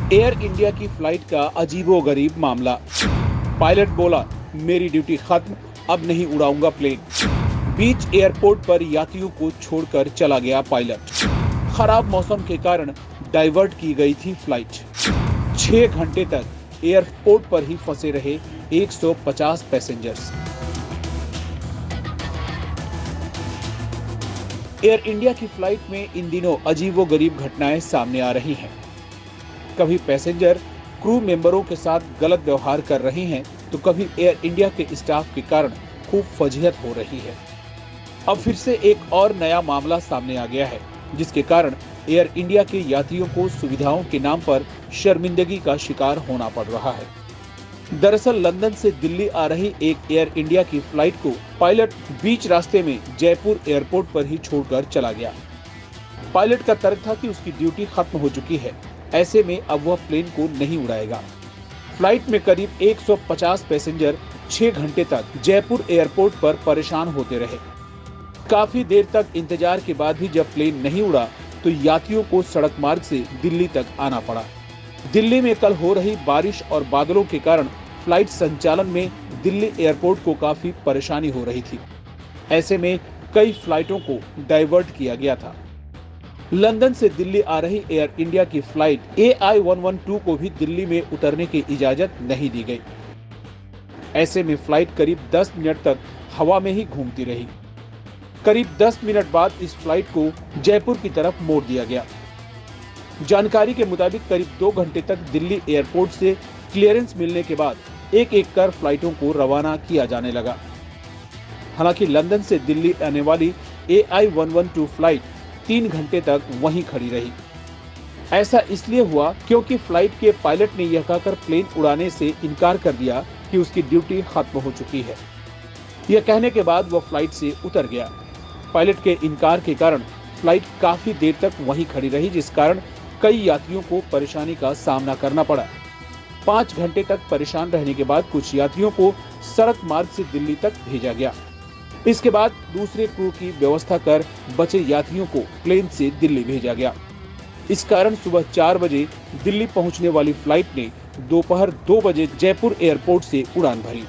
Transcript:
Air India की flight का अजीबोगरीब मामला। पायलट बोला, मेरी ड्यूटी खत्म, अब नहीं उड़ाऊंगा प्लेन। बीच एयरपोर्ट पर यात्रियों को छोड़कर चला गया पायलट। खराब मौसम के कारण डाइवर्ट की गई थी फ्लाइट। 6 घंटे तक एयरपोर्ट पर ही फंसे रहे 150 पैसेंजर्स। एयर इंडिया की फ्लाइट में इन दिनों अजीबोगरीब घटनाएं सामने आ रही हैं। कभी पैसेंजर क्रू मेंबरों के साथ गलत व्यवहार कर रहे हैं, तो कभी एयर इंडिया के स्टाफ के कारण खूब फजीहत हो रही है। अब फिर से एक और नया मामला सामने आ गया है, जिसके कारण एयर इंडिया के यात्रियों को सुविधाओं के नाम पर शर्मिंदगी का शिकार होना पड़ रहा है। दरअसल लंदन से दिल्ली आ रही एक एयर इंडिया की फ्लाइट को पायलट बीच रास्ते में जयपुर एयरपोर्ट पर ही छोड़कर चला गया। पायलट का तर्क था कि उसकी ड्यूटी खत्म हो चुकी है, ऐसे में अब वह प्लेन को नहीं उड़ाएगा। फ्लाइट में करीब 150 पैसेंजर 6 घंटे तक जयपुर एयरपोर्ट पर परेशान होते रहे। काफी देर तक इंतजार के बाद भी जब प्लेन नहीं उड़ा, तो यात्रियों को सड़क मार्ग से दिल्ली तक आना पड़ा। दिल्ली में कल हो रही बारिश और बादलों के कारण फ्लाइट संचालन में दिल्ली एयरपोर्ट को काफी परेशानी हो रही थी। ऐसे में कई फ्लाइटों को डाइवर्ट किया गया था। लंदन से दिल्ली आ रही एयर इंडिया की फ्लाइट AI-112 को भी दिल्ली में उतरने की इजाजत नहीं दी गई। ऐसे में फ्लाइट करीब 10 मिनट तक हवा में ही घूमती रही। करीब 10 मिनट बाद इस फ्लाइट को जयपुर की तरफ मोड़ दिया गया। जानकारी के मुताबिक करीब 2 घंटे तक दिल्ली एयरपोर्ट से क्लियरेंस मिलने के बाद एक एक कर फ्लाइटों को रवाना किया जाने लगा। हालांकि लंदन से दिल्ली आने वाली AI-112 फ्लाइट 3 घंटे तक वहीं खड़ी रही। ऐसा इसलिए हुआ क्योंकि फ्लाइट के पायलट ने यह कहकर प्लेन उड़ाने से इनकार कर दिया कि उसकी ड्यूटी खत्म हो चुकी है। यह कहने के बाद वह फ्लाइट से उतर गया। पायलट के इनकार के कारण फ्लाइट काफी देर तक वहीं खड़ी रही, जिस कारण कई यात्रियों को परेशानी का सामना करना पड़ा। 5 घंटे तक परेशान रहने के बाद कुछ यात्रियों को सड़क मार्ग से दिल्ली तक भेजा गया। इसके बाद दूसरे क्रू की व्यवस्था कर बचे यात्रियों को प्लेन से दिल्ली भेजा गया। इस कारण सुबह 4 बजे दिल्ली पहुंचने वाली फ्लाइट ने दोपहर 2 बजे जयपुर एयरपोर्ट से उड़ान भरी।